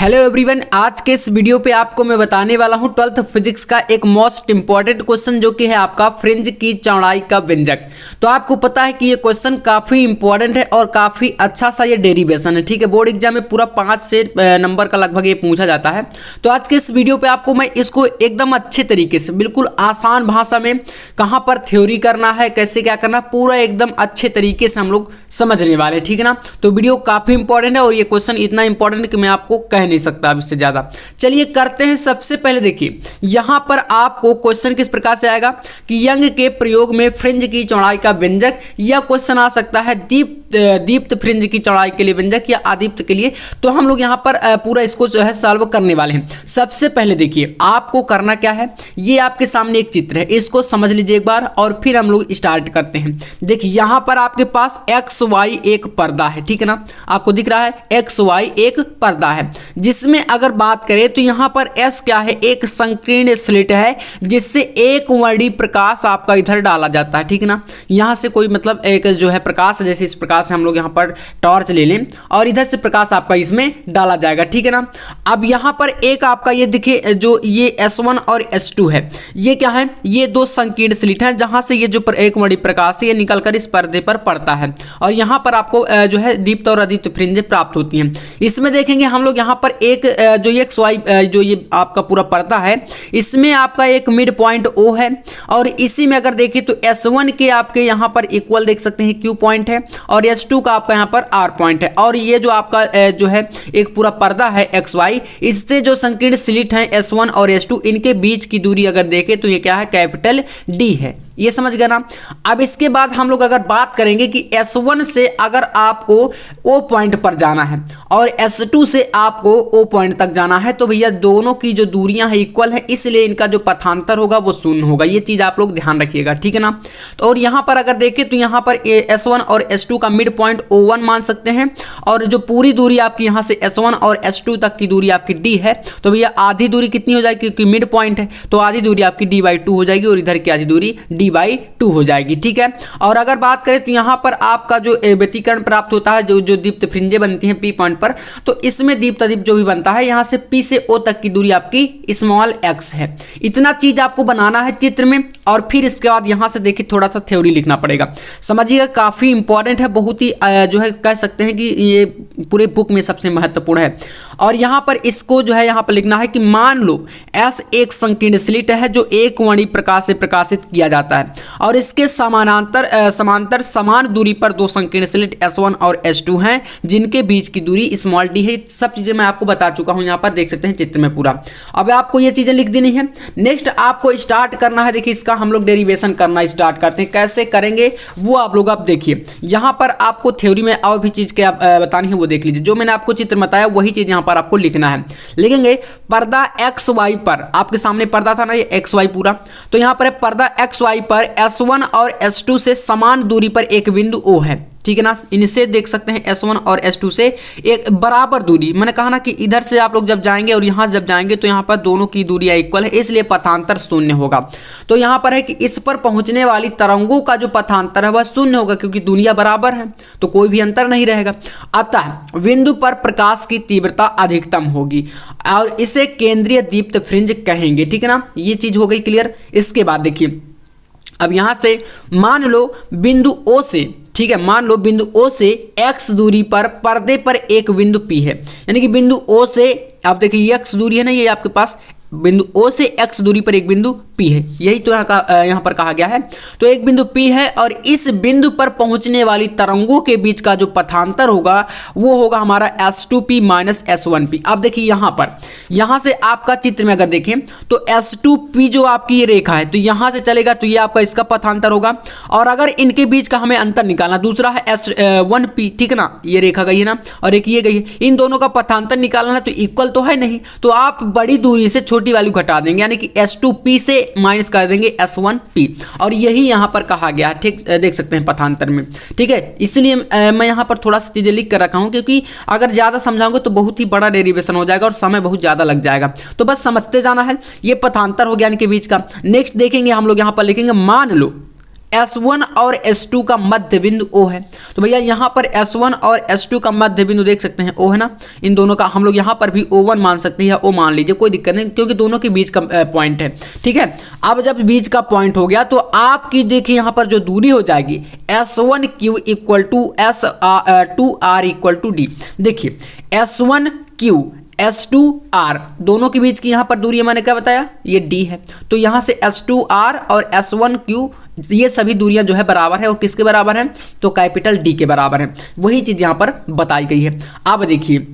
Hello everyone, आज के इस वीडियो पे आपको मैं बताने वाला हूं 12th फिजिक्स का एक मोस्ट इंपॉर्टेंट क्वेश्चन जो कि है आपका फ्रिंज की चौड़ाई का व्यंजक। तो आपको पता है कि ये क्वेश्चन काफ़ी इंपॉर्टेंट है और काफ़ी अच्छा सा ये डेरिवेशन है। ठीक है, बोर्ड एग्जाम में पूरा 5 से नंबर का लगभग ये पूछा जाता है। तो आज के इस वीडियो पे आपको मैं इसको एकदम अच्छे तरीके से बिल्कुल आसान भाषा में कहाँ पर थ्योरी करना है, कैसे क्या करना, पूरा एकदम अच्छे तरीके से हम लोग समझने वाले हैं। ठीक है ना, तो वीडियो काफ़ी इंपॉर्टेंट है और ये क्वेश्चन इतना इंपॉर्टेंट है कि मैं आपको कह नहीं सकता अब इससे ज्यादा। चलिए करते हैं। सबसे पहले देखिए, यहां पर आपको क्वेश्चन किस प्रकार से आएगा कि यंग के प्रयोग में फ्रिंज की चौड़ाई का व्यंजक, या क्वेश्चन आ सकता है दीप्त फ्रिंज की चौड़ाई के लिए व्यंजक या अदीप्त के लिए। तो हम लोग यहां पर पूरा इसको जो है सॉल्व करने वाले हैं। सबसे पहले देखिए आपको करना क्या है, ये आपके सामने एक चित्र है, इसको समझ लीजिए एक बार और फिर हम लोग स्टार्ट करते हैं। देखिए यहां पर आपके पास एक्स वाई एक पर्दा है, ठीक है ना, आपको दिख रहा है एक्स वाई एक पर्दा है, जिसमें अगर बात करें तो यहां पर एस क्या है, एक संकीर्ण स्लिट है जिससे एक वर्णी प्रकाश आपका इधर डाला जाता है। ठीक है ना, यहां से कोई मतलब एक जो है प्रकाश, जैसे इस प्रकार से हम लोग यहां पर टॉर्च ले लें और इधर से प्रकाश आपका इसमें डाला जाएगा। ठीक है ना, अब यहां पर एक आपका ये देखिए जो ये S1 और S2 है, ये क्या है, ये दो संकीर्ण स्लिट हैं जहां से ये जो एक वर्णी प्रकाश है ये निकलकर इस पर्दे पर पड़ता है और यहां पर आपको जो है दीप्त और अदीप्त फ्रिंजें प्राप्त होती हैं। इसमें देखेंगे हम लोग यहां पर एक जो ये XY जो ये आपका पूरा पर्दा है, इसमें आपका एक मिड पॉइंट O है और इसी में अगर देखें तो S1 के आपके यहां पर इक्वल देख सकते हैं Q पॉइंट है और S2 का आपका यहां पर R पॉइंट है। और ये जो आपका जो है एक पूरा पर्दा है XY, इससे जो संकीर्ण स्लिट हैं S1 और S2, इनके बीच की दूरी अगर देखें तो ये क्या है, कैपिटल D है। ये समझ गए ना। अब इसके बाद हम लोग अगर बात करेंगे कि S1 से अगर आपको O पॉइंट पर जाना है और S2 से आपको O पॉइंट तक जाना है, तो भैया दोनों की जो दूरियां हैं इक्वल है, इसलिए इनका जो पथांतर होगा वो शून्य होगा। ये चीज आप लोग ध्यान रखिएगा, ठीक है ना। तो और यहां पर अगर देखें तो यहां पर S1 और S2 का मिड पॉइंट O1 मान सकते हैं और जो पूरी दूरी आपकी यहां से S1 और S2 तक की दूरी आपकी D है, तो भैया आधी दूरी कितनी हो जाएगी, क्योंकि मिड पॉइंट है तो आधी दूरी आपकी D/2 हो जाएगी और इधर की आधी दूरी D/2 हो जाएगी। ठीक है, और अगर बात करें तो यहां पर आपका जो व्यतिकरण प्राप्त होता है, जो दीप्त फ्रिंजें बनती हैं P पॉइंट पर, तो इसमें दीप्त अदीप्त जो भी बनता है, यहां से P से O तक की दूरी आपकी स्मॉल x है। इतना चीज आपको बनाना है चित्र में और फिर इसके बाद यहां से देखिए थोड़ा सा थ्योरी लिखना पड़ेगा। समझिएगा, काफी इंपॉर्टेंट है, बहुत ही जो है कह सकते हैं कि ये पूरे बुक में सबसे महत्वपूर्ण है। और यहां पर इसको जो है यहां पर लिखना है कि मान लो S एक संकीर्ण स्लिट है जो एक वर्णी प्रकाश से प्रकाशित किया जाता है और इसके समांतर समान दूरी पर दो संकीर्ण स्लिट S1 और S2 हैं जिनके बीच की दूरी स्मॉल d है। सब चीजें मैं आपको बता चुका हूं, यहां पर देख सकते हैं चित्र में पूरा। अब आपको ये चीजें लिख देनी है। नेक्स्ट आपको स्टार्ट करना है, देखिए इसका हम लोग डेरिवेशन करना स्टार्ट करते हैं। कैसे करेंगे वो आप लोग आप देखिए, यहां पर आपको थ्योरी में और भी चीज क्या बतानी है वो देख लीजिए। जो मैंने आपको चित्र बताया वही चीज यहां पर आपको लिखना है। लिखेंगे पर्दा XY पर, आपके सामने पर्दा था ना ये XY पूरा, तो यहां पर पर्दा XY पर S1 और S2 से समान दूरी पर एक बिंदु O है। ठीक है ना, इनसे देख सकते हैं S1 और S2 से एक बराबर दूरी, मैंने कहा ना कि इधर से आप लोग जब जाएंगे और यहां जब जाएंगे तो यहां पर दोनों की दूरियां इक्वल है, इसलिए पथांतर शून्य होगा। तो यहां पर है कि इस पर पहुंचने वाली तरंगों का जो पथांतर है वह शून्य होगा क्योंकि दूरियां बराबर है, तो कोई भी अंतर नहीं रहेगा। अतः बिंदु पर प्रकाश की तीव्रता अधिकतम होगी और इसे केंद्रीय दीप्त फ्रिंज कहेंगे। ठीक है ना, ये चीज हो गई क्लियर। इसके बाद देखिए, अब यहां से मान लो बिंदु O से, ठीक है, मान लो बिंदु O से x दूरी पर पर्दे पर एक बिंदु P है, यानी कि बिंदु O से आप देखिए x दूरी है ना, ये आपके पास बिंदु O से x दूरी पर एक बिंदु P है, यही तो यहाँ पर कहा गया है। तो एक बिंदु P है और इस बिंदु पर पहुंचने वाली तरंगों के बीच का जो पथांतर होगा वो होगा हमारा S2P माइनस S1P। अब देखिए यहाँ पर, यहाँ से आपका चित्र में अगर देखें तो S2P जो आपकी ये रेखा है, तो यहाँ से चलेगा तो ये आपका इसका पथांतर होगा और अगर इनके बीच का हमें अंतर निकालना, दूसरा है S1P, ठीक है ना, ये रेखा गई है ना और एक ये गई है, इन दोनों का पथांतर निकालना है तो इक्वल तो है नहीं, तो आप बड़ी दूरी से छोटी वैल्यू घटा देंगे, यानी कि S2P से माइनस कर देंगे S1P और यही यहां पर कहा गया, ठीक देख सकते हैं पथांतर में। ठीक है, इसलिए मैं यहां पर थोड़ा सा चीजें लिख कर रखा हूं क्योंकि अगर ज्यादा समझाऊंगा तो बहुत ही बड़ा डेरिवेशन हो जाएगा और समय बहुत ज्यादा लग जाएगा, तो बस समझते जाना है। ये पथांतर हो गया इनके बीच का। नेक्स्ट देखेंगे हम लोग, यहां पर लिखेंगे मान लो S1 और S2 का मध्य बिंदु O है। तो भैया यहाँ पर S1 और S2 का मध्य बिंदु देख सकते हैं O है ना, इन दोनों का हम लोग यहाँ पर भी O1 मान सकते हैं या O मान लीजिए, कोई दिक्कत नहीं क्योंकि दोनों के बीच का पॉइंट है। ठीक है, अब जब बीच का पॉइंट हो गया तो आपकी देखिए यहाँ पर जो दूरी हो जाएगी S1Q equal to S2R equal to D। देखिए S1Q S2R दोनों के बीच की यहाँ पर दूरी मैंने क्या बताया, ये D है। तो यहाँ से S2R और S1Q ये सभी दूरियां जो है बराबर है, और किसके बराबर है, तो कैपिटल D के बराबर है। वही चीज़ यहाँ पर बताई गई है। अब देखिए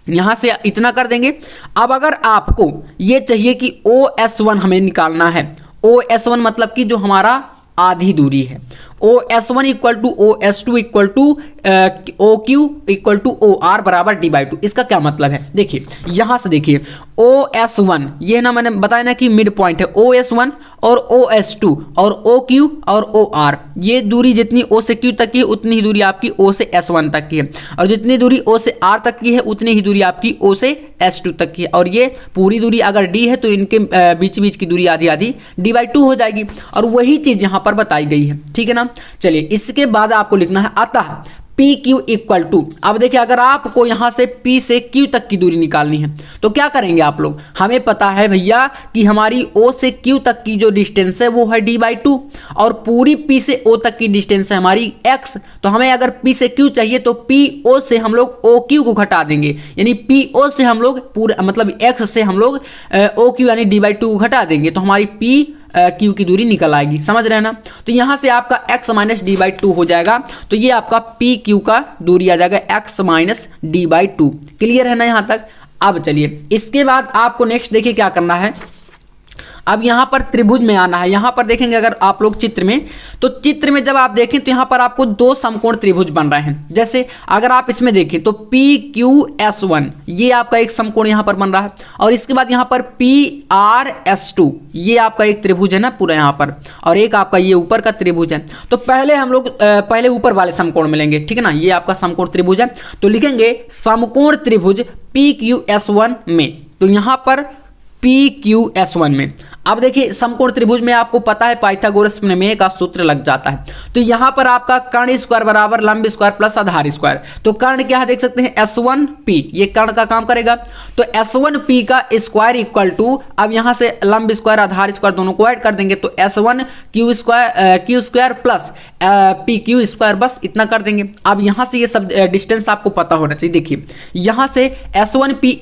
यहाँ से इतना कर देंगे। अब अगर आपको ये चाहिए कि OS1 हमें निकालना है, OS1 मतलब कि जो हमारा आधी दूरी है, OS1 equal to OS2 equal to OQ equal to OR बराबर D/2। इसका क्या मतलब है, देखिए यहाँ से देखिए OS1 ये ना मैंने बताया ना कि मिड पॉइंट है, OS1 और OS2 और OQ और OR ये दूरी जितनी O से Q तक की है उतनी ही दूरी आपकी O से S1 तक की है, और जितनी दूरी O से R तक की है उतनी ही दूरी आपकी O से S2 तक की है। और ये पूरी दूरी अगर D है तो इनके बीच बीच की दूरी आधी आधी D/2 हो जाएगी, और वही चीज़ यहाँ पर बताई गई है। ठीक है ना, चलिए इसके बाद आपको लिखना है अतः PQ इक्वल टू, अब देखिए अगर आपको यहां से P से Q तक की दूरी निकालनी है तो क्या करेंगे आप लोग, हमें पता है भैया कि हमारी O से Q तक की जो डिस्टेंस है वो है D/2, और पूरी P से O तक की डिस्टेंस है हमारी X। तो हमें अगर P से Q चाहिए तो PO से हम लोग OQ को घटा देंगे, यानी PO से हम लोग पूरा मतलब X से हम लोग OQ यानी D/2 को घटा देंगे, तो हमारी Q की दूरी निकल आएगी। समझ रहे हैं ना, तो यहाँ से आपका X माइनस D/2 हो जाएगा, तो ये आपका PQ का दूरी आ जाएगा X माइनस D/2। क्लियर है ना यहाँ तक। अब चलिए इसके बाद आपको नेक्स्ट देखिए क्या करना है। अब यहाँ पर त्रिभुज में आना है। यहाँ पर देखेंगे अगर आप लोग चित्र में, तो चित्र में जब आप देखें तो यहाँ पर आपको दो समकोण त्रिभुज बन रहे हैं। जैसे अगर आप इसमें देखें तो PQS1 ये आपका एक समकोण यहाँ पर बन रहा है, और इसके बाद यहाँ पर PRS2 ये आपका एक त्रिभुज है ना पूरा यहाँ पर, और एक आपका ये ऊपर का त्रिभुज है। तो पहले हम लोग पहले ऊपर वाले समकोण में लेंगे। ठीक है ना, ये आपका समकोण त्रिभुज है, तो लिखेंगे समकोण त्रिभुज PQS1 में। तो यहाँ पर PQS1 में अब देखिए समकोण त्रिभुज में आपको पता है पाइथागोरस प्रमेय का सूत्र लग जाता है। तो यहाँ पर आपका कर्ण स्क्वायर बराबर लंब स्क्वायर प्लस आधार स्क्वायर। तो कर्ण क्या है देख सकते हैं S1P, ये कर्ण का काम करेगा। तो S1P का स्क्वायर इक्वल टू, अब यहाँ से लंब स्क्वायर आधार स्क्वायर दोनों को ऐड कर देंगे, तो S1Q square plus PQ square, बस इतना कर देंगे। अब यहाँ से ये सब डिस्टेंस आपको पता होना चाहिए। देखिए यहाँ से S1P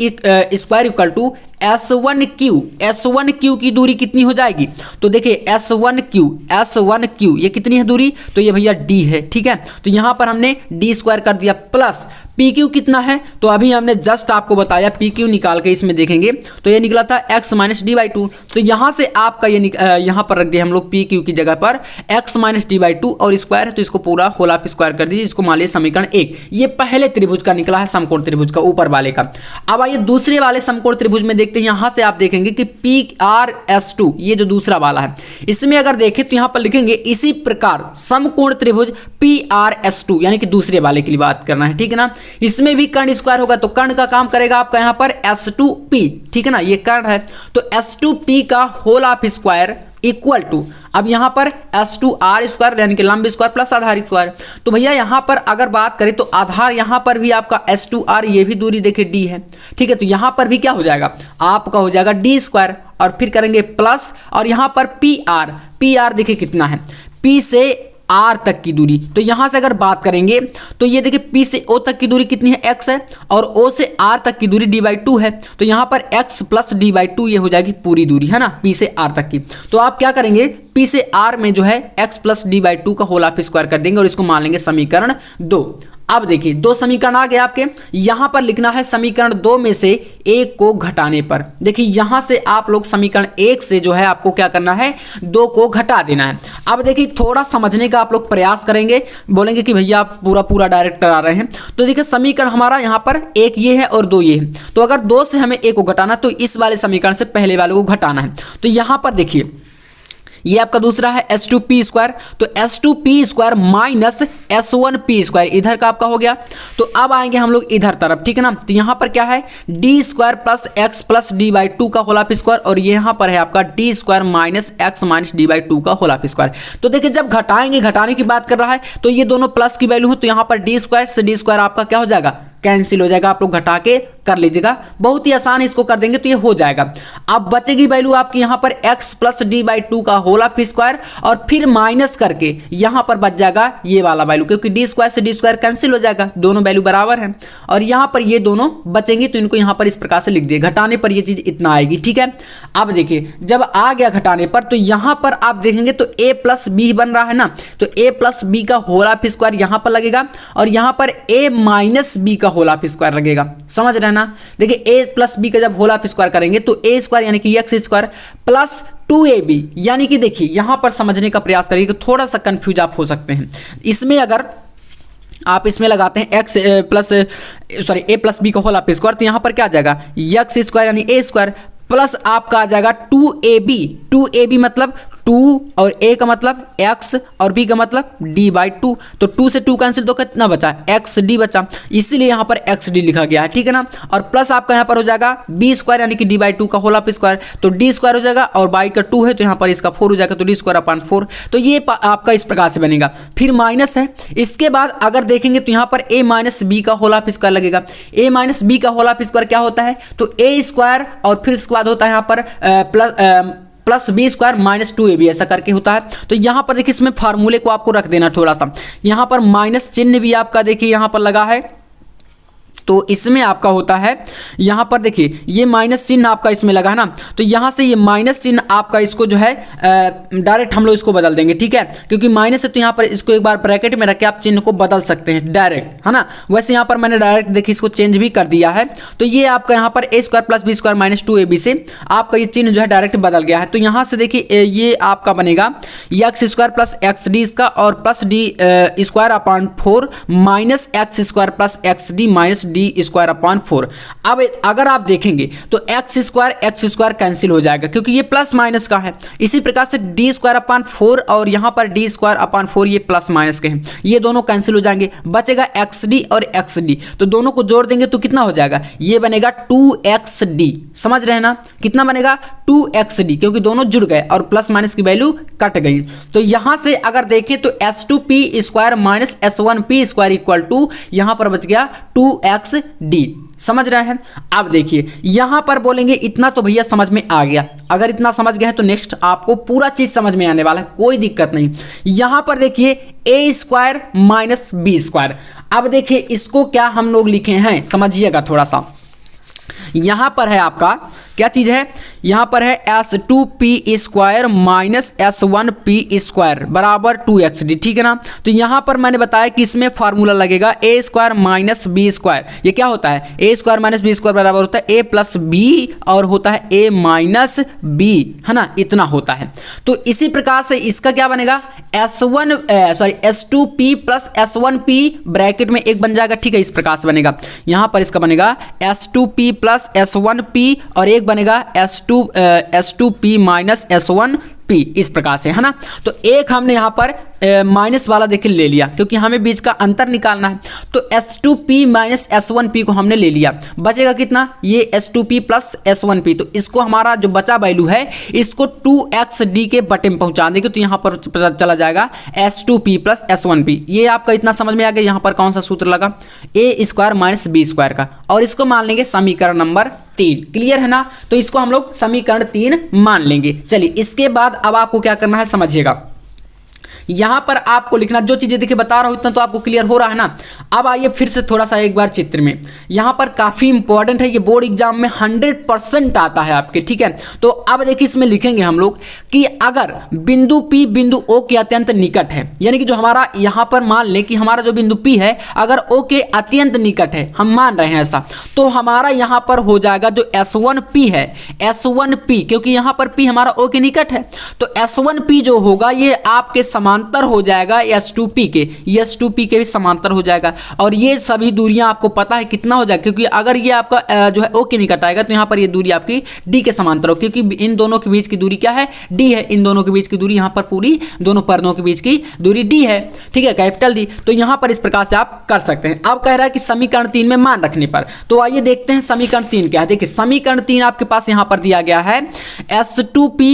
square equal to S1Q की दूरी कितनी हो जाएगी, तो देखिए S1Q ये कितनी है दूरी, तो ये भैया D है। ठीक है, तो यहाँ पर हमने D स्क्वायर कर दिया प्लस PQ कितना है, तो अभी हमने जस्ट आपको बताया PQ निकाल के इसमें देखेंगे तो ये निकला था X माइनस D/2। तो यहाँ से आपका ये यहाँ पर रख दिया हम लोग PQ की जगह पर X माइनस D/2 और स्क्वायर है, तो इसको पूरा होल ऑफ स्क्वायर कर दीजिए, इसको मान लीजिए समीकरण 1। ये पहले त्रिभुज का निकला है, समकोण त्रिभुज का ऊपर वाले का। अब आइए दूसरे वाले समकोण त्रिभुज में देखते हैं। यहाँ से आप देखेंगे कि PRS2 ये जो दूसरा वाला है, इसमें अगर देखें तो यहाँ पर लिखेंगे इसी प्रकार समकोण त्रिभुज PRS2 यानी कि दूसरे वाले के लिए बात करना है। ठीक है ना, इसमें भी कर्ण स्क्वायर होगा, तो कर्ण का काम करेगा आपका यहाँ पर S2P। ठीक है ना, ये कर्ण है, तो S2P का whole of square equal to, अब यहाँ पर S2R स्क्वायर यानी कि लंब स्क्वायर प्लस आधार स्क्वायर। तो भैया यहाँ पर अगर बात करें तो आधार यहाँ पर भी आपका S2R ये भी दूरी देखिए D है। ठीक है, तो यहाँ पर भी क्या हो जाएगा आपका हो जाएगा D स्क्वायर, और फिर करेंगे प्लस, और यहाँ पर PR देखिए कितना है, P से R तक की दूरी। तो यहां से अगर बात करेंगे तो ये देखिए P से O तक की दूरी कितनी है, X है, और O से R तक की दूरी D/2 है। तो यहां पर X प्लस D/2 ये हो जाएगी पूरी दूरी, है ना, P से R तक की। तो आप क्या करेंगे, P से R में जो है X प्लस D/2 का होल ऑफ स्क्वायर कर देंगे, और इसको मान लेंगे समीकरण 2। अब देखिए दो समीकरण आ गए आपके, यहां पर लिखना है समीकरण 2 में से एक को घटाने पर। देखिए यहां से आप लोग समीकरण 1 से जो है आपको क्या करना है, 2 को घटा देना है। अब देखिए थोड़ा समझने का आप लोग प्रयास करेंगे, बोलेंगे कि भैया आप पूरा डायरेक्ट आ रहे हैं। तो देखिए समीकरण हमारा यहाँ पर एक ये है और 2 ये है, तो अगर 2 से हमें 1 को घटाना तो इस वाले समीकरण से पहले वाले को घटाना है। तो यहाँ पर देखिए ये आपका दूसरा है H2P², तो H2P² माइनस S1P², इधर का आपका हो गया। तो अब आएंगे हम लोग इधर तरफ, ठीक है ना। तो यहाँ पर क्या है D² plus x plus D/2 का होल ऑफ स्क्वायर, और यहाँ पर है आपका D² minus x minus D/2 का होल ऑफ स्क्वायर। तो देखिए जब घटाएंगे, घटाने की बात कर रहा है, तो ये दोनों प्लस की वैल्यू है, तो यहाँ पर D² से D² आपका क्या हो जाएगा, कैंसिल हो जाएगा। आप लोग घटा के कर लीजिएगा, बहुत ही आसान इसको कर देंगे तो ये हो जाएगा। अब बचेगी वैल्यू आपकी यहाँ पर x प्लस D/2 का होल ऑफ स्क्वायर, और फिर माइनस करके यहाँ पर बच जाएगा ये वाला वैल्यू, क्योंकि D² से D² कैंसिल हो जाएगा, दोनों वैल्यू बराबर हैं, और यहाँ पर ये दोनों बचेंगे, तो इनको यहाँ पर इस प्रकार से लिख दिए। घटाने पर ये चीज इतना आएगी, ठीक है। अब देखिए जब आ गया घटाने पर, तो यहाँ पर आप देखेंगे तो a प्लस बी बन रहा है ना, तो a प्लस बी का होल ऑफ स्क्वायर यहाँ पर लगेगा, और यहाँ पर a माइनस बी का होल ऑफ स्क्वायर लगेगा। समझ रहे हैं ना। देखिए a प्लस बी का जब होल ऑफ स्क्वायर करेंगे तो a² यानी कि x² प्लस 2ab, यानी कि देखिए यहां पर समझने का प्रयास करिए कि थोड़ा सा कंफ्यूज आप हो सकते हैं। इसमें अगर आप इसमें लगाते हैं a प्लस बी का होल ऑफ स्क्वायर, तो यहां पर क्या आ जाएगा x² यानी a² प्लस आपका आ जाएगा 2ab मतलब 2 और a का मतलब x और b का मतलब D/2, तो 2 से 2 कैंसिल, तो कितना बचा xd बचा, इसीलिए यहाँ पर xd लिखा गया है, ठीक है ना। और प्लस आपका यहाँ पर हो जाएगा b² यानी कि D/2 का होल ऑफ स्क्वायर, तो d² हो जाएगा, और y का 2 है तो यहाँ पर इसका 4 हो जाएगा, तो d²/4, तो ये आपका इस प्रकार से बनेगा। फिर माइनस है, इसके बाद अगर देखेंगे तो यहाँ पर a माइनस बी का होल ऑफ स्क्वायर लगेगा। a माइनस बी का होल ऑफ स्क्वायर क्या होता है, तो a² और फिर इसके बाद होता है यहाँ पर प्लस b² माइनस 2ab, ऐसा करके होता है। तो यहाँ पर देखिए इसमें फार्मूले को आपको रख देना थोड़ा सा, यहाँ पर माइनस चिन्ह भी आपका देखिए यहाँ पर लगा है, तो इसमें आपका होता है यहाँ पर देखिए ये माइनस चिन्ह आपका इसमें लगा है ना, तो यहाँ से ये माइनस चिन्ह आपका इसको जो है डायरेक्ट हम लोग इसको बदल देंगे, ठीक है, क्योंकि माइनस है तो यहाँ पर इसको एक बार ब्रैकेट में रख के आप चिन्ह को बदल सकते हैं डायरेक्ट, है ना। वैसे यहाँ पर मैंने डायरेक्ट देखिए इसको चेंज भी कर दिया है, तो ये आपका यहाँ पर a² plus b² minus 2ab से आपका ये चिन्ह जो है डायरेक्ट बदल गया है। तो यहाँ से देखिए ये आपका बनेगा x² प्लस xd इसका, और plus d² minus x² plus xd minus d²/4। अब अगर आप देखेंगे तो x² कैंसिल हो जाएगा, क्योंकि ये प्लस माइनस का है। इसी प्रकार से d²/4 और यहाँ पर d²/4 ये प्लस माइनस के हैं, ये दोनों कैंसिल हो जाएंगे, बचेगा xd और xd, तो दोनों को जोड़ देंगे तो कितना हो जाएगा, ये बनेगा 2xd। समझ रहे हैं ना, कितना बनेगा 2xd, क्योंकि दोनों जुड़ गए और प्लस माइनस की वैल्यू कट गई। तो यहां से अगर देखें तो h2p² minus s1p² equal to यहां पर बच गया 2xd। समझ रहे हैं। अब देखिए यहां पर बोलेंगे इतना तो भैया समझ में आ गया, अगर इतना समझ गए हैं तो नेक्स्ट आपको पूरा चीज समझ में आने वाला है, कोई दिक्कत नहीं। यहां पर देखिए a² माइनस b²। अब देखिए इसको क्या हम लोग लिखे हैं समझिएगा थोड़ा सा। यहां पर है आपका क्या चीज है, यहां पर है s2p² माइनस s1p² बराबर 2xd, ठीक है ना। तो यहां पर मैंने बताया कि इसमें फार्मूला लगेगा a² माइनस b²। ये क्या होता है, a² माइनस b² बराबर होता है a प्लस b और होता है a माइनस b, है ना, इतना होता है। तो इसी प्रकार से इसका क्या बनेगा s2p प्लस s1p ब्रैकेट में एक बन जाएगा, ठीक है, इस प्रकार से बनेगा। यहां पर इसका बनेगा s2p प्लस s1p और एक बनेगा s2p माइनस s1p, इस प्रकार से, है ना। तो एक हमने यहाँ पर माइनस वाला देखिए ले लिया, क्योंकि हमें बीच का अंतर निकालना है, तो s2p माइनस s1p को हमने ले लिया, बचेगा कितना, ये s2p प्लस s1p। तो इसको हमारा जो बचा वैल्यू है इसको 2xd के बटे में पहुंचा देंगे, तो यहाँ पर पता चला जाएगा s2p प्लस s1p। ये आपका इतना समझ में आ गया। यहाँ पर कौन सा सूत्र लगा, a² माइनस b² का, और इसको मान लेंगे समीकरण नंबर 3। क्लियर है ना। तो इसको हम लोग समीकरण 3 मान लेंगे। चलिए इसके बाद अब आपको क्या करना है समझिएगा। यहां पर आपको लिखना, जो चीजें देखिए बता रहा हूं इतना तो आपको क्लियर हो रहा है ना। अब आइए फिर से थोड़ा सा एक बार चित्र में, यहां पर काफी इंपॉर्टेंट है, ये बोर्ड एग्जाम में 100% आता है आपके, ठीक है। तो अब देखिए इसमें लिखेंगे हम लोग कि अगर बिंदु P बिंदु O के अत्यंत निकट है, यानी कि जो हमारा यहां पर मान लें कि हमारा जो बिंदु P है अगर O के अत्यंत निकट है, हम मान रहे हैं ऐसा, तो हमारा यहां पर हो जाएगा जो S1P है, S1P, क्योंकि यहां पर P हमारा O के निकट है, तो S1P जो होगा ये आपके समान समांतर हो जाएगा S2P के, S2P के भी समांतर हो जाएगा। और ये सभी दूरियां आपको पता है कितना हो जाएगा, क्योंकि अगर ये आपका जो है O के निकट आएगा तो यहाँ पर ये दूरी आपकी D के समांतर हो, क्योंकि इन दोनों के बीच की दूरी क्या है, D है। इन दोनों के बीच की दूरी यहाँ पर पूरी दोनों पर्दों के बीच की दूरी D है, ठीक है, कैपिटल D। तो यहाँ पर इस प्रकार से आप कर सकते हैं। अब कह रहा है कि समीकरण 3 में मान रखने पर, तो आइए देखते हैं समीकरण 3 क्या है। देखिए समीकरण 3 आपके पास यहाँ पर दिया गया है S2P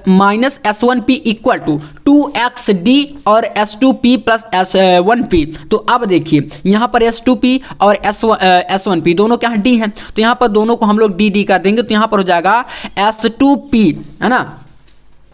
minus S1P equal to 2XD और S2P प्लस S1P। तो अब देखिए यहाँ पर S2P और S1P दोनों क्या है, D है, तो यहाँ पर दोनों को हम लोग D कर देंगे, तो यहाँ पर हो जाएगा S2P, है ना,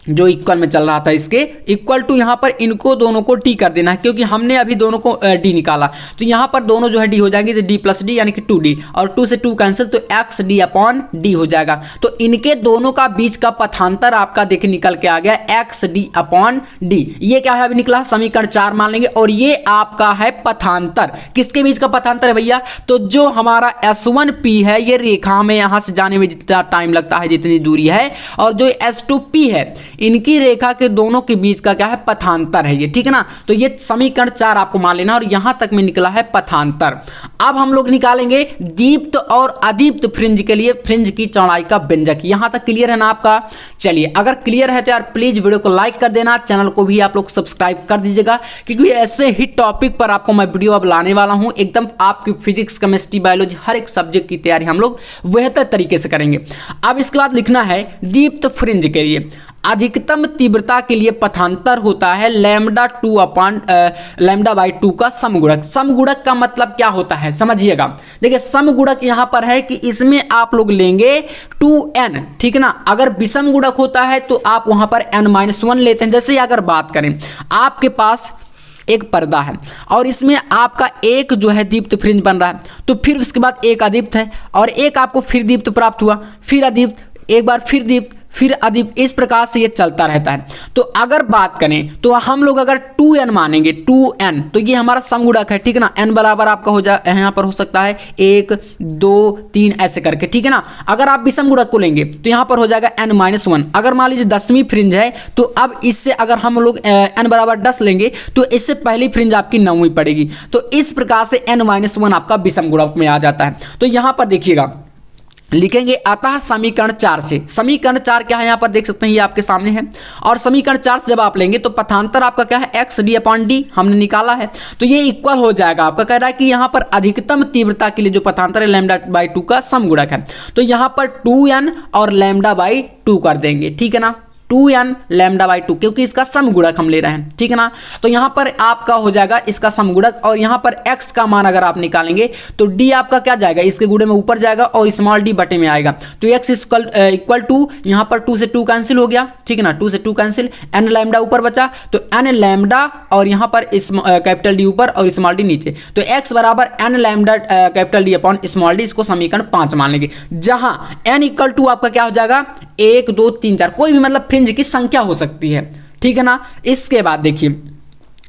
जो इक्वल में चल रहा था इसके इक्वल टू यहाँ पर इनको दोनों को डी कर देना है, क्योंकि हमने अभी दोनों को डी निकाला। तो यहाँ पर दोनों जो है डी हो जाएंगे, तो डी प्लस डी यानी कि 2D, और 2 से 2 कैंसिल, तो XD अपॉन डी हो जाएगा। तो इनके दोनों का बीच का पथांतर आपका देखिए निकल के आ गया XD अपॉन डी। ये क्या है अभी निकला, समीकरण 4 मान लेंगे। और ये आपका है पथांतर, किसके बीच का पथांतर है भैया, तो जो हमारा S1P है, ये रेखा में यहाँ से जाने में जितना टाइम लगता है जितनी दूरी है, और जो S2P है इनकी रेखा के दोनों के बीच का क्या है, पथांतर है ये, ठीक है ना। तो ये समीकरण 4 आपको मान लेना, और यहां तक में निकला है पथांतर। अब हम लोग निकालेंगे दीप्त और अदीप्त फ्रिंज के लिए फ्रिंज की चौड़ाई का व्यंजक। यहां तक क्लियर है ना आपका। चलिए अगर क्लियर है तो यार प्लीज वीडियो को लाइक कर देना, चैनल को भी आप लोग सब्सक्राइब कर दीजिएगा, क्योंकि ऐसे ही टॉपिक पर आपको मैं वीडियो अब लाने वाला हूं। एकदम आपकी फिजिक्स, केमिस्ट्री, बायोलॉजी हर एक सब्जेक्ट की तैयारी हम लोग बेहतर तरीके से करेंगे। अब इसके बाद लिखना है दीप्त फ्रिंज के लिए अधिकतम तीव्रता के लिए पथांतर होता है λ2 अपॉन λ/2 का समगुणक। समगुणक का मतलब क्या होता है समझिएगा। देखिए समगुणक यहां पर है कि इसमें आप लोग लेंगे 2n, ठीक है ना। अगर विषम गुणक होता है तो आप वहां पर n-1 लेते हैं। जैसे अगर बात करें, आपके पास एक पर्दा है और इसमें आपका एक जो है दीप्त फ्रिंज बन रहा है, तो फिर उसके बाद एक अदीप्त है, और एक आपको फिर दीप्त प्राप्त हुआ, फिर अदीप्त, एक बार फिर दीप्त, फिर अदीप्त, इस प्रकार से ये चलता रहता है। तो अगर बात करें तो हम लोग अगर 2n मानेंगे, 2n, तो ये हमारा समगुणक है, ठीक है ना। n बराबर आपका हो जाए, यहाँ पर हो सकता है 1, 2, 3 ऐसे करके, ठीक है ना। अगर आप विषम गुणक को लेंगे तो यहाँ पर हो जाएगा n-1। अगर मान लीजिए 10वीं फ्रिंज है, तो अब इससे अगर हम लोग n बराबर 10 लेंगे तो इससे पहली फ्रिंज आपकी 9वीं पड़ेगी। तो इस प्रकार से n-1 आपका विषम गुणक में आ जाता है। तो यहाँ पर देखिएगा लिखेंगे अतः समीकरण 4 से, समीकरण 4 क्या है यहाँ पर देख सकते हैं, ये आपके सामने है। और समीकरण 4 से जब आप लेंगे तो पथांतर आपका क्या है, XD अपॉन डी हमने निकाला है, तो ये इक्वल हो जाएगा। आपका कह रहा है कि यहाँ पर अधिकतम तीव्रता के लिए जो पथांतर है λ/2 का समगुणक है, तो यहाँ पर 2n और λ/2 कर देंगे, ठीक है ना। 2n λ/2, क्योंकि इसका समगुणक हम ले रहे हैं, ठीक है ना। तो यहां पर आपका हो जाएगा इसका समगुणक, और यहां पर x का मान अगर आप निकालेंगे तो d आपका क्या जाएगा, इसके गुणे में ऊपर जाएगा और स्मॉल d बटे में आएगा। तो x इक्वल टू यहां पर 2 से 2 कैंसिल हो गया, ठीक है ना, 2 से 2 कैंसिल, n लैम्डा ऊपर बचा, तो n लैम्डा और यहां पर कैपिटल D ऊपर और स्मॉल d नीचे, तो x बराबर n lambda capital D upon small d, इसको समीकरण 5 मान लेंगे, जहां n इक्वल टू आपका क्या हो जाएगा 1, 2, 3, 4, कोई भी मतलब फ्रिंज की संख्या हो सकती है, ठीक है ना। इसके बाद देखिए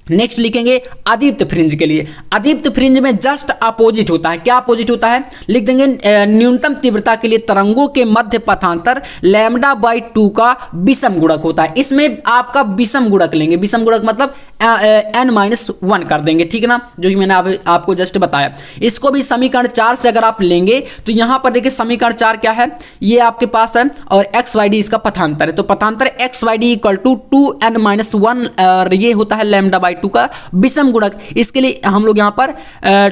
नेक्स्ट लिखेंगे अदीप्त फ्रिंज के लिए। अदीप्त फ्रिंज में जस्ट अपोजिट होता है, क्या अपोजिट होता है, लिख देंगे न्यूनतम तीव्रता के लिए तरंगों के मध्य पथांतर λ/2 का विषम गुणक होता है। इसमें आपका विषम गुणक लेंगे, विषम गुणक मतलब n-1 कर देंगे, ठीक है ना, जो कि मैंने आपको जस्ट बताया। इसको भी समीकरण 4 से अगर आप लेंगे तो यहां पर देखिए समीकरण 4 क्या है, ये आपके पास है, और XYD इसका पथांतर है, तो पथांतर XYD इक्वल टू 2n-1, और ये होता है λ/2 का विषम गुणक। इसके लिए हम लोग यहाँ पर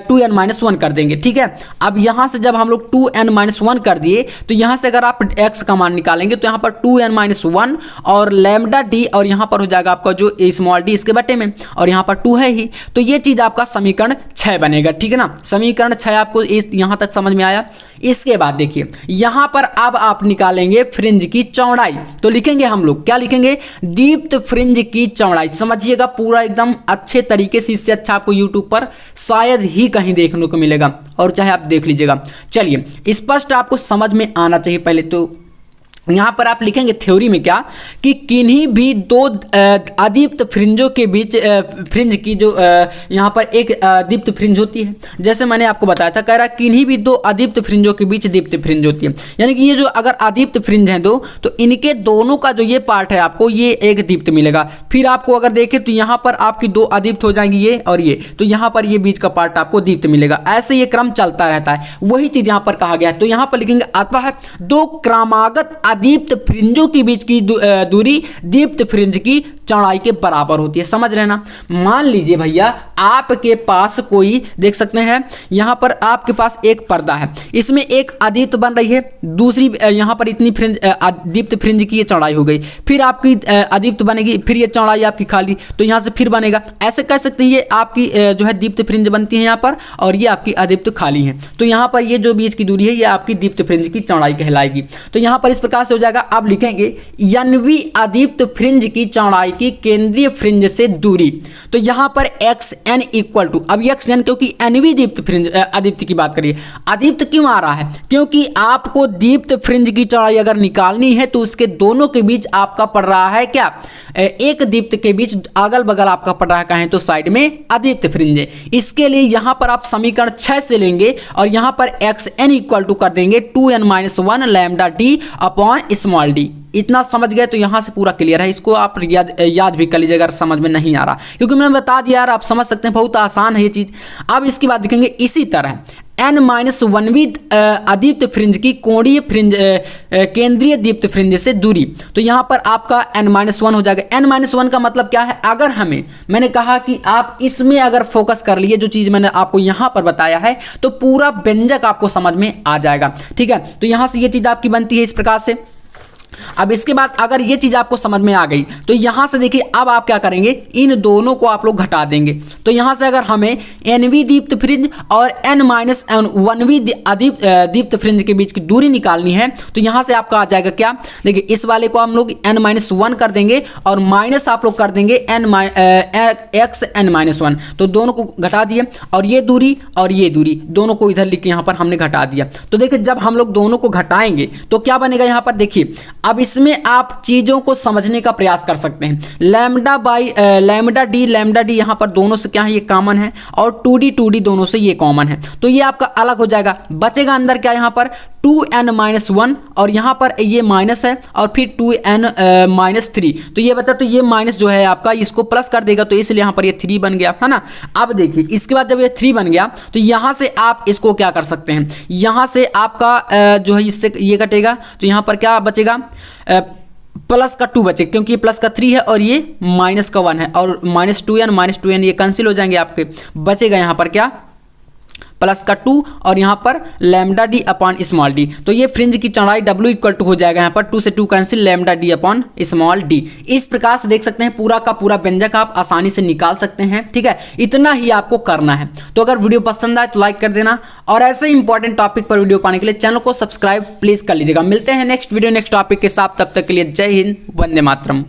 2n-1 कर देंगे, ठीक है। अब यहाँ से जब हम लोग 2n-1 कर दिए तो यहाँ से अगर आप x का मान निकालेंगे तो यहाँ पर 2n-1 और λ/d, और यहाँ पर हो जाएगा आपका जो स्मॉल d इसके बटे में, और यहाँ पर 2 है ही, तो ये चीज आपका समीकरण 6 बनेगा, ठीक है ना। समीकरण 6 आपको यहाँ तक समझ में आया। इसके बाद देखिए यहाँ पर अब आप निकालेंगे फ्रिंज की चौड़ाई, तो लिखेंगे हम लोग क्या लिखेंगे, दीप्त फ्रिंज की चौड़ाई। समझिएगा पूरा एकदम अच्छे तरीके से, इससे अच्छा आपको YouTube पर शायद ही कहीं देखने को मिलेगा, और चाहे आप देख लीजिएगा। चलिए स्पष्ट आपको समझ में आना चाहिए पहले तो। यहाँ पर आप लिखेंगे थ्योरी में क्या कि किन्हीं भी दो अदीप्त फ्रिंजों के बीच फ्रिंज की जो यहाँ पर एक दीप्त फ्रिंज होती है, जैसे मैंने आपको बताया था, कह रहा किन्हीं भी दो अदीप्त फ्रिंजों के बीच दीप्त फ्रिंज होती है। यानी कि ये जो अगर अदीप्त फ्रिंज हैं दो, तो इनके दोनों का जो ये पार्ट है आपको ये एक दीप्त मिलेगा। फिर आपको अगर देखें तो यहाँ पर आपकी दो अदीप्त हो जाएंगी ये और ये, तो यहाँ पर ये बीच का पार्ट आपको दीप्त मिलेगा। ऐसे ये क्रम चलता रहता है, वही चीज यहाँ पर कहा गया है। तो यहाँ पर लिखेंगे अतः दो क्रमागत अदीप्त फ्रिंजों के बीच की दूरी दीप्त फ्रिंज की चौड़ाई के बराबर होती है। समझ रहे ना। मान लीजिए भैया आपके पास कोई, देख सकते हैं यहाँ पर आपके पास एक पर्दा है, इसमें एक अदीप्त बन रही है, दूसरी यहाँ पर इतनी फ्रिंज दीप्त फ्रिंज की ये चौड़ाई हो गई, फिर आपकी अदीप्त बनेगी, फिर ये चौड़ाई आपकी खाली, तो यहाँ से फिर बनेगा। ऐसे कह सकते हैं ये आपकी जो है दीप्त फ्रिंज बनती है यहाँ पर, और ये आपकी अदीप्त खाली है। तो यहाँ पर ये जो बीच की दूरी है ये आपकी दीप्त फ्रिंज की चौड़ाई कहलाएगी। तो यहाँ पर इस प्रकार से हो जाएगा। अब लिखेंगे यनवी अदीप्त फ्रिंज की चौड़ाई की केंद्रीय फ्रिंज से दूरी। तो यहां पर एक्स एन इक्वल टू, अब एक्स एन क्योंकि एनवी दीप्त फ्रिंज अदीप्त की बात करिए। अदीप्त क्यों आ रहा है? क्योंकि आपको दीप्त फ्रिंज की चौड़ाई अगर निकालनी है तो उसके दोनों के बीच आपका पड़ रहा है क्या, एक दीप्त के बीच अगल बगल आपका पड़ रहा है, कहें तो साइड में अदीप्त फ्रिंज है। इसके लिए यहां पर आप समीकरण 6 से लेंगे और यहां पर एक्स एन इक्वल टू कर देंगे 2n-1 lambda D upon small D. इतना समझ गए तो यहां से पूरा क्लियर है। इसको आप याद भी कर लीजिएगा अगर समझ में नहीं आ रहा, क्योंकि मैंने बता दिया यार, आप समझ सकते हैं, बहुत आसान है ये चीज। अब इसके बाद देखेंगे इसी तरह n-1वीं अदीप्त फ्रिंज की कोणीय फ्रिंज केंद्रीय दीप्त फ्रिंज से दूरी। तो यहां पर आपका n-1 हो जाएगा। n-1 का मतलब क्या है? अगर मैंने कहा कि आप इसमें अगर फोकस कर लिए जो चीज मैंने आपको यहां पर बताया है, तो पूरा व्यंजक आपको समझ में आ जाएगा। ठीक है, तो यहां से ये चीज आपकी बनती है इस प्रकार से। अब इसके बाद अगर ये चीज आपको समझ में आ गई तो यहां से देखिए अब आप क्या करेंगे, इन दोनों को आप लोग घटा देंगे। तो यहां से अगर हमें एनवी दीप्त फ्रिंज और n-1वीं दीप्त फ्रिंज के बीच की दूरी निकालनी है, तो यहां से आपका आ जाएगा क्या, देखिए इस वाले को हम लोग n-1 कर देंगे और माइनस आप लोग कर देंगे x n-1, तो दोनों को घटा दिए और ये दूरी दोनों को इधर लिख के यहां पर हमने घटा दिया। तो देखिए जब हम लोग दोनों को घटाएंगे तो क्या बनेगा, यहां पर देखिए अब इसमें आप चीजों को समझने का प्रयास कर सकते हैं। लैम्डा डी यहां पर दोनों से क्या है, ये कॉमन है, और 2d दोनों से ये कॉमन है, तो ये आपका अलग हो जाएगा। बचेगा अंदर क्या, यहां पर 2n-1 और यहां पर ये माइनस है और फिर 2n-3, तो ये बता, तो ये माइनस जो है आपका इसको प्लस कर देगा, तो इसलिए यहां पर ये 3 बन गया है ना। अब देखिए इसके बाद जब ये 3 बन गया तो यहां से आप इसको क्या कर सकते हैं, यहां से आपका जो है इससे ये कटेगा, तो यहां पर क्या बचेगा, प्लस का 2 बचे, क्योंकि प्लस का 3 है और ये माइनस का 1 है, और -2n ये कैंसिल हो जाएंगे आपके। बचेगा यहाँ पर क्या, प्लस का 2 और यहाँ पर lambda D upon small D. तो ये फ्रिंज की चौड़ाई W इक्वल टू हो जाएगा, यहाँ पर 2 से 2 cancel, lambda D upon small D. इस प्रकार से देख सकते हैं पूरा का पूरा व्यंजक आप आसानी से निकाल सकते हैं। ठीक है, इतना ही आपको करना है। तो अगर वीडियो पसंद आए तो लाइक कर देना, और ऐसे इंपॉर्टेंट टॉपिक पर वीडियो पाने के लिए चैनल को सब्सक्राइब प्लीज कर लीजिएगा। मिलते हैं नेक्स्ट वीडियो नेक्स्ट टॉपिक के साथ, तब तक के लिए जय हिंद, वंदे मातरम।